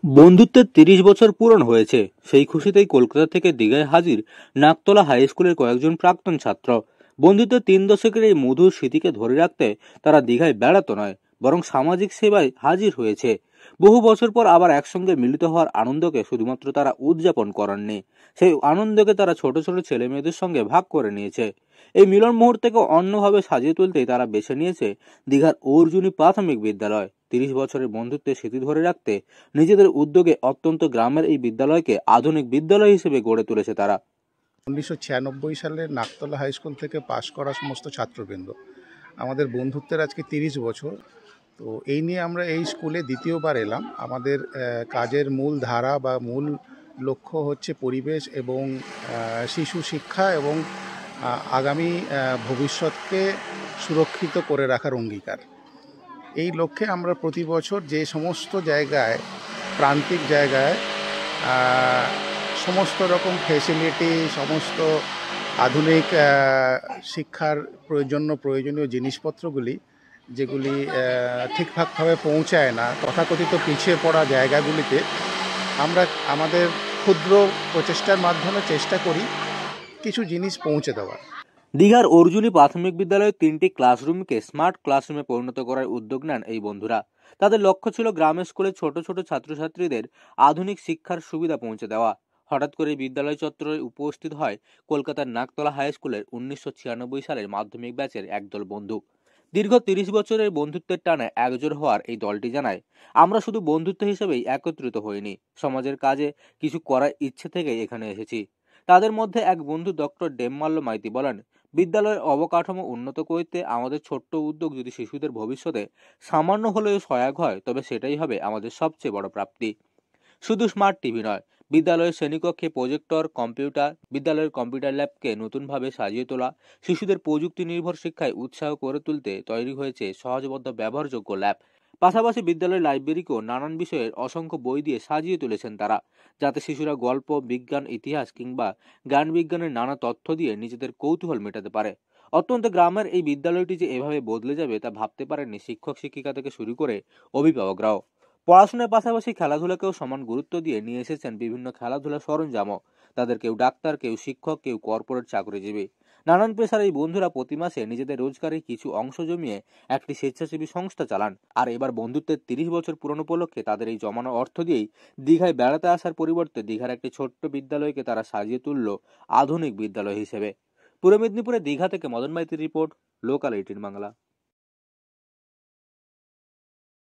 বন্ধুত্বের ৩০ বছর পূরণ হয়েছে। সেই খুশিতেই কলকাতা থেকে দীঘায় হাজির নাকতলা হাই স্কুলের কয়েকজন প্রাক্তন ছাত্র। বন্ধুত্বের ৩ দশকের এই মধুর স্মৃতিকে ধরে রাখতে তারা দীঘায় বেড়াতো নয়, বরং সামাজিক সেবায় হাজির হয়েছে। বহু বছর পর আবার একসঙ্গে মিলিত হওয়ার আনন্দকে শুধুমাত্র তারা উদযাপন করেননি, সেই আনন্দকে তারা ছোট ছোট ছেলে মেয়েদের সঙ্গে ভাগ করে নিয়েছে। এই মিলন মুহূর্তকে অন্যভাবে সাজিয়ে তুলতেই তারা বেছে নিয়েছে দীঘার অর্জুনী প্রাথমিক বিদ্যালয়। ৩০ বছরের বন্ধুত্বের স্মৃতি ধরে রাখতে নিজেদের উদ্যোগে অত্যন্ত গ্রামের এই বিদ্যালয়কে আধুনিক বিদ্যালয় হিসেবে গড়ে তুলেছে তারা। 1996 সালে নাকতলা হাই স্কুল থেকে পাশ করা সমস্ত ছাত্রবৃন্দ, আমাদের বন্ধুত্বের আজকে 30 বছর। তো এই নিয়ে আমরা এই স্কুলে দ্বিতীয়বার এলাম। আমাদের কাজের মূল ধারা বা মূল লক্ষ্য হচ্ছে পরিবেশ এবং শিশু শিক্ষা এবং আগামী ভবিষ্যৎকে সুরক্ষিত করে রাখার অঙ্গীকার। এই লক্ষ্যে আমরা প্রতি বছর যে সমস্ত জায়গায়, প্রান্তিক জায়গায় সমস্ত রকম ফেসিলিটি, সমস্ত আধুনিক শিক্ষার প্রয়োজনীয় জিনিসপত্রগুলি যেগুলি ঠিকঠাকভাবে পৌঁছায় না, তথাকথিত পিছিয়ে পড়া জায়গাগুলিতে আমরা আমাদের ক্ষুদ্র প্রচেষ্টার মাধ্যমে চেষ্টা করি কিছু জিনিস পৌঁছে দেওয়ার। দীঘার অর্জুনী প্রাথমিক বিদ্যালয়ের 3টি ক্লাসরুমকে স্মার্ট ক্লাসরুমে পরিণত করার উদ্যোগ নেন এই বন্ধুরা। তাদের লক্ষ্য ছিল গ্রামের স্কুলে ছোট ছোট ছাত্রছাত্রীদের আধুনিক শিক্ষার সুবিধা পৌঁছে দেওয়া। হঠাৎ করে বিদ্যালয় চত্বরে উপস্থিত হয় কলকাতার নাকতলা হাই স্কুলের 1996 সালের মাধ্যমিক ব্যাচের একদল বন্ধু। দীর্ঘ 30 বছরের বন্ধুত্বের টানে একজোট হওয়ার এই দলটি জানায়, আমরা শুধু বন্ধুত্ব হিসেবেই একত্রিত হইনি, সমাজের কাজে কিছু করার ইচ্ছে থেকেই এখানে এসেছি। তাদের মধ্যে এক বন্ধু ডক্টর ডেমমাল্য মাইতি বলেন, বিদ্যালয়ের অবকাঠামো উন্নত করতে আমাদের ছোট্ট উদ্যোগ যদি শিশুদের ভবিষ্যতে সামান্য হলেও সহায়ক হয়, তবে সেটাই হবে আমাদের সবচেয়ে বড় প্রাপ্তি। শুধু স্মার্ট টিভি নয়, বিদ্যালয়ের শ্রেণীকক্ষে প্রজেক্টর, কম্পিউটার, বিদ্যালয়ের কম্পিউটার ল্যাবকে নতুনভাবে সাজিয়ে তোলা, শিশুদের প্রযুক্তি নির্ভর শিক্ষায় উৎসাহ করে তুলতে তৈরি হয়েছে সহজবোধ্য ব্যবহারযোগ্য ল্যাব। পাশাপাশি বিদ্যালয়ের লাইব্রেরিকেও নানান বিষয়ের অসংখ্য বই দিয়ে সাজিয়ে তুলেছেন তারা, যাতে শিশুরা গল্প, বিজ্ঞান, ইতিহাস কিংবা জ্ঞান বিজ্ঞানের নানা তথ্য দিয়ে নিজেদের কৌতূহল মেটাতে পারে। অত্যন্ত গ্রামের এই বিদ্যালয়টি যে এভাবে বদলে যাবে তা ভাবতে পারেননি শিক্ষক শিক্ষিকা থেকে শুরু করে অভিভাবকরাও। পড়াশোনার পাশাপাশি খেলাধুলাকেও সমান গুরুত্ব দিয়ে নিয়ে এসেছেন বিভিন্ন খেলাধুলার সরঞ্জামও। তাদের কেউ ডাক্তার, কেউ শিক্ষক, কেউ কর্পোরেট চাকরিজীবী। নানান পেশার এই বন্ধুরা প্রতি মাসে নিজেদের রোজগারের কিছু অংশ জমিয়ে একটি স্বেচ্ছাসেবী সংস্থা চালান। আর এবার বন্ধুত্বের 30 বছর পুরনো উপলক্ষে তাদের এই জমানো অর্থ দিয়েই দীঘায় বেড়াতে আসার পরিবর্তে দীঘার একটি ছোট্ট বিদ্যালয়কে তারা সাজিয়ে তুলল আধুনিক বিদ্যালয় হিসেবে। পূর্ব মেদিনীপুরের দীঘা থেকে মদন মাইতির রিপোর্ট, লোকাল 18 বাংলা।